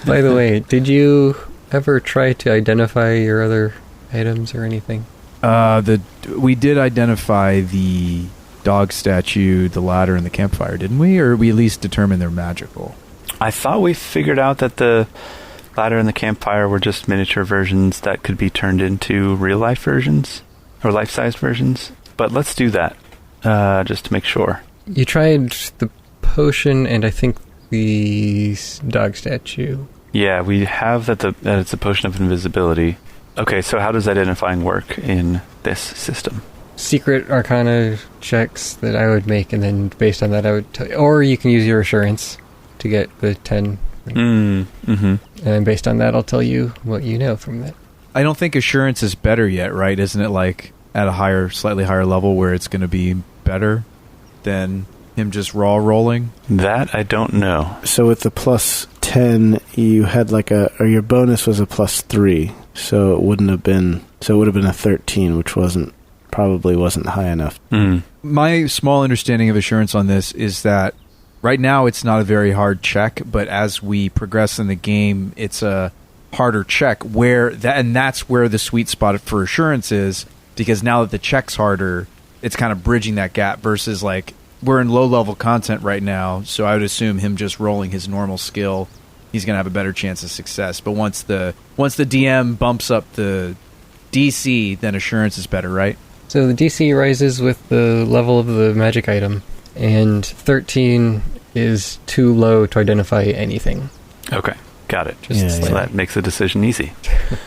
By the way, did you ever try to identify your other items or anything? We did identify the dog statue, the ladder, and the campfire, didn't we? Or we at least determined they're magical? I thought we figured out that the ladder and the campfire were just miniature versions that could be turned into real-life versions, or life-size versions. But let's do that, just to make sure. You tried the potion and I think the dog statue. Yeah, we have that it's a potion of invisibility. Okay, so how does identifying work in this system? Secret arcana checks that I would make, and then based on that I would tell you. Or you can use your assurance to get the 10. And then based on that I'll tell you what you know from that. I don't think assurance is better yet, right? Isn't it like at a slightly higher level where it's going to be better than him just raw rolling? That I don't know. So with the plus 10, you had or your bonus was a plus 3, so it would have been a 13, which probably wasn't high enough. My small understanding of assurance on this is that right now it's not a very hard check, but as we progress in the game, it's a harder check and that's where the sweet spot for assurance is, because now that the check's harder, it's kind of bridging that gap versus like we're in low-level content right now, so I would assume him just rolling his normal skill, he's going to have a better chance of success. But once the DM bumps up the DC, then assurance is better, right? So the DC rises with the level of the magic item, and 13 is too low to identify anything. Okay, got it. So that makes the decision easy.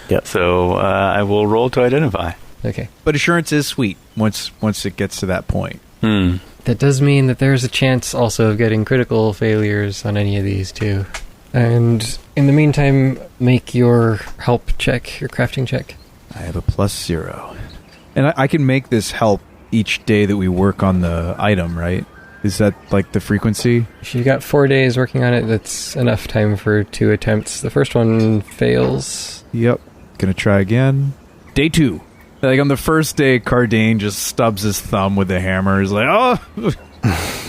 Yep. So I will roll to identify. Okay. But assurance is sweet once it gets to that point. That does mean that there's a chance also of getting critical failures on any of these too. And in the meantime, make your help check, your crafting check. I have a +0. And I can make this help each day that we work on the item, right? Is that like the frequency? If you got 4 days working on it, that's enough time for 2 attempts. The first one fails. Yep. Gonna try again. Day 2. Like on the first day, Kardain just stubs his thumb with a hammer. He's like, oh!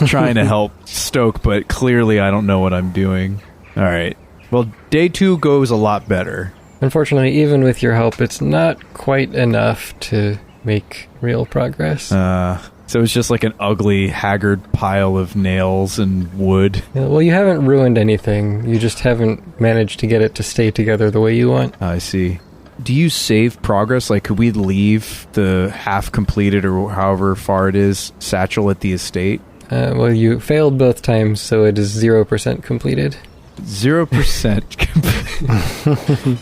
Trying to help Stoke, but clearly I don't know what I'm doing. All right. Well, day 2 goes a lot better. Unfortunately, even with your help, it's not quite enough to make real progress. So it's just like an ugly, haggard pile of nails and wood. Yeah, well, you haven't ruined anything. You just haven't managed to get it to stay together the way you want. I see. Do you save progress? Like, could we leave the half-completed or however far it is satchel at the estate? Well, you failed both times, so it is 0% completed. 0% completed.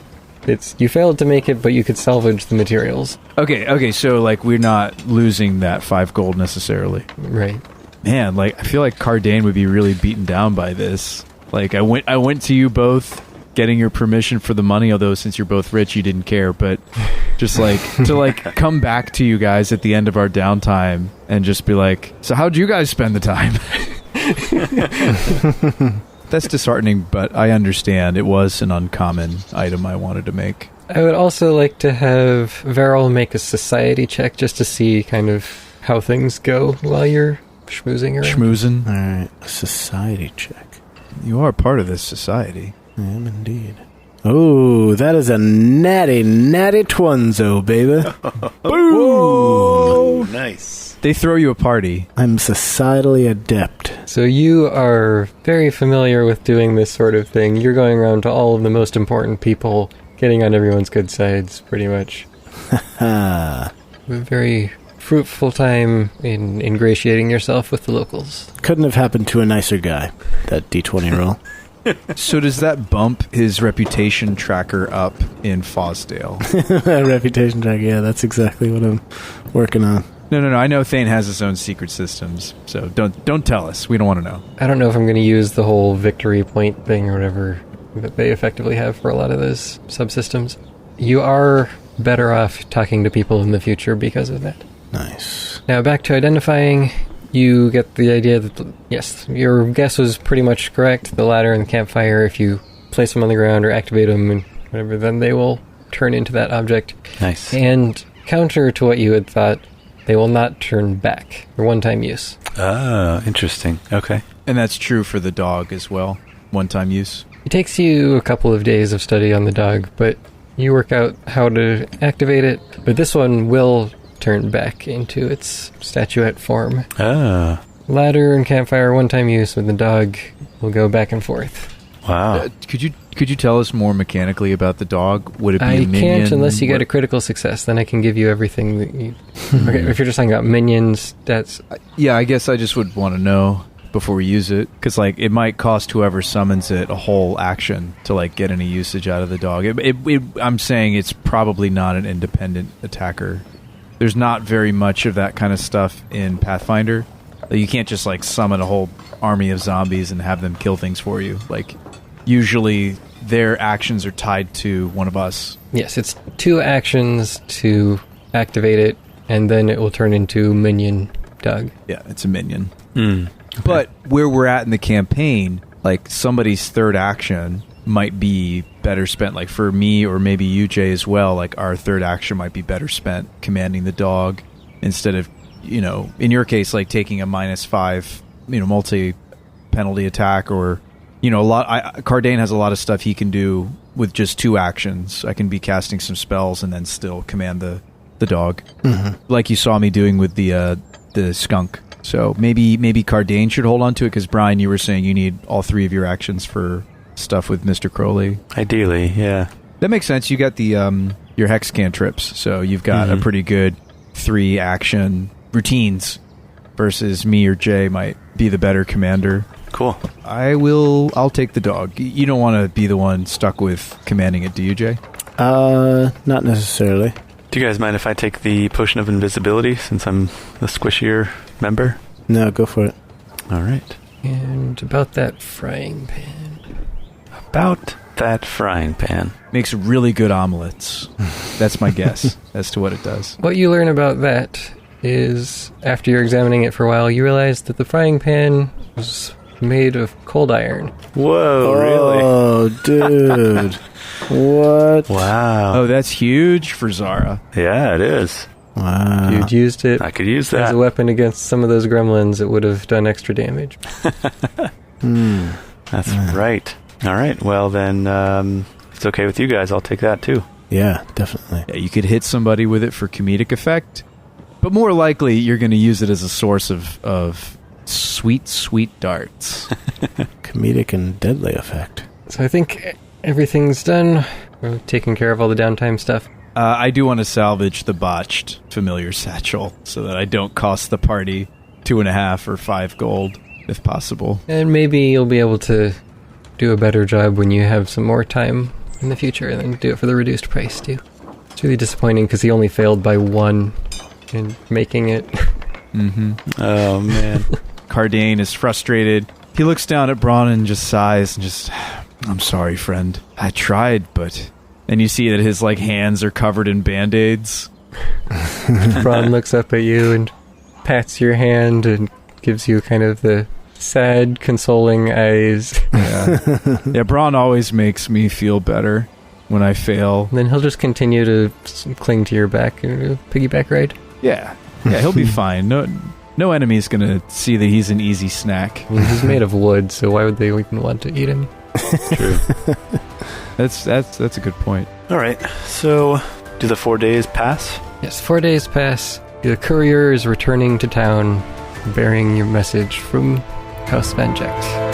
You failed to make it, but you could salvage the materials. Okay, so, like, we're not losing that 5 gold necessarily. Right. Man, like, I feel like Kardain would be really beaten down by this. Like, I went to you both getting your permission for the money, although since you're both rich, you didn't care, but just, like, to, like, come back to you guys at the end of our downtime and just be like, so how'd you guys spend the time? That's disheartening, but I understand. It was an uncommon item I wanted to make. I would also like to have Verrol make a society check just to see kind of how things go while you're schmoozing around. Schmoozing. All right, a society check. You are part of this society. I am indeed. Oh, that is a natty twunzo, baby. Boom! Nice. They throw you a party. I'm societally adept. So you are very familiar with doing this sort of thing. You're going around to all of the most important people, getting on everyone's good sides, pretty much. A very fruitful time in ingratiating yourself with the locals. Couldn't have happened to a nicer guy, that D20 roll. So does that bump his reputation tracker up in Fosdale? Reputation tracker, yeah, that's exactly what I'm working on. No. I know Thane has his own secret systems, so don't tell us. We don't want to know. I don't know if I'm going to use the whole victory point thing or whatever that they effectively have for a lot of those subsystems. You are better off talking to people in the future because of that. Nice. Now back to identifying. You get the idea that, yes, your guess was pretty much correct. The ladder and the campfire, if you place them on the ground or activate them and whatever, then they will turn into that object. Nice. And counter to what you had thought, they will not turn back. They're one-time use. Ah, interesting. Okay. And that's true for the dog as well. One-time use. It takes you a couple of days of study on the dog, but you work out how to activate it. But this one will turn back into its statuette form. Ah. Ladder and campfire, one-time use, with the dog will go back and forth. Wow. Could you tell us more mechanically about the dog? Would it be a minion? I can't unless you get a critical success. Then I can give you everything that you... Okay, if you're just talking about minions, that's... Yeah, I guess I just would want to know before we use it, because like it might cost whoever summons it a whole action to like get any usage out of the dog. I'm saying it's probably not an independent attacker. There's not very much of that kind of stuff in Pathfinder. You can't just like summon a whole army of zombies and have them kill things for you. Like usually their actions are tied to one of us. Yes, it's 2 actions to activate it, and then it will turn into minion dog. Yeah, it's a minion. Okay. But where we're at in the campaign, like somebody's third action might be better spent, like for me or maybe you, Jay, as well. Like our third action might be better spent commanding the dog instead of, you know, in your case, like taking a -5, you know, multi-penalty attack, or, you know, Kardain has a lot of stuff he can do with just 2 actions. I can be casting some spells and then still command the dog, like you saw me doing with the skunk. So maybe Kardain should hold on to it, because Brian, you were saying you need all 3 of your actions for stuff with Mr. Crowley. Ideally, yeah. That makes sense. You got the your hex cantrips, so you've got a pretty good 3 action routines, versus me or Jay might be the better commander. Cool. I'll take the dog. You don't want to be the one stuck with commanding it, do you, Jay? Not necessarily. Do you guys mind if I take the potion of invisibility, since I'm the squishier member? No, go for it. All right. And about that frying pan. Makes really good omelets. That's my guess as to what it does. What you learn about that is, after you're examining it for a while, you realize that the frying pan was made of cold iron. Whoa, really? Oh, dude. What? Wow. Oh, that's huge for Zara. Yeah, it is. Wow. If you'd used it I could use as that. a weapon against some of those gremlins, it would have done extra damage. That's right. All right. Well, then, if it's okay with you guys, I'll take that too. Yeah, definitely. Yeah, you could hit somebody with it for comedic effect, but more likely you're going to use it as a source of sweet darts. Comedic and deadly effect. So I think everything's done. We're taking care of all the downtime stuff. I do want to salvage the botched familiar satchel so that I don't cost the party 2.5 or 5 gold, if possible. And maybe you'll be able to do a better job when you have some more time in the future and then do it for the reduced price too. It's really disappointing because he only failed by 1 in making it. Mm-hmm. Oh, man. Kardain is frustrated. He looks down at Braun and just sighs and just, I'm sorry, friend. I tried, but... And you see that his, hands are covered in Band-Aids. Braun looks up at you and pats your hand and gives you kind of the sad, consoling eyes. Yeah, Braun always makes me feel better when I fail. And then he'll just continue to cling to your back, piggyback ride. Yeah, he'll be fine. No enemy's gonna see that he's an easy snack. I mean, he's made of wood, so why would they even want to eat him? True. That's a good point. All right, so do the 4 days pass? Yes, 4 days pass. The courier is returning to town, bearing your message from House Van Jax.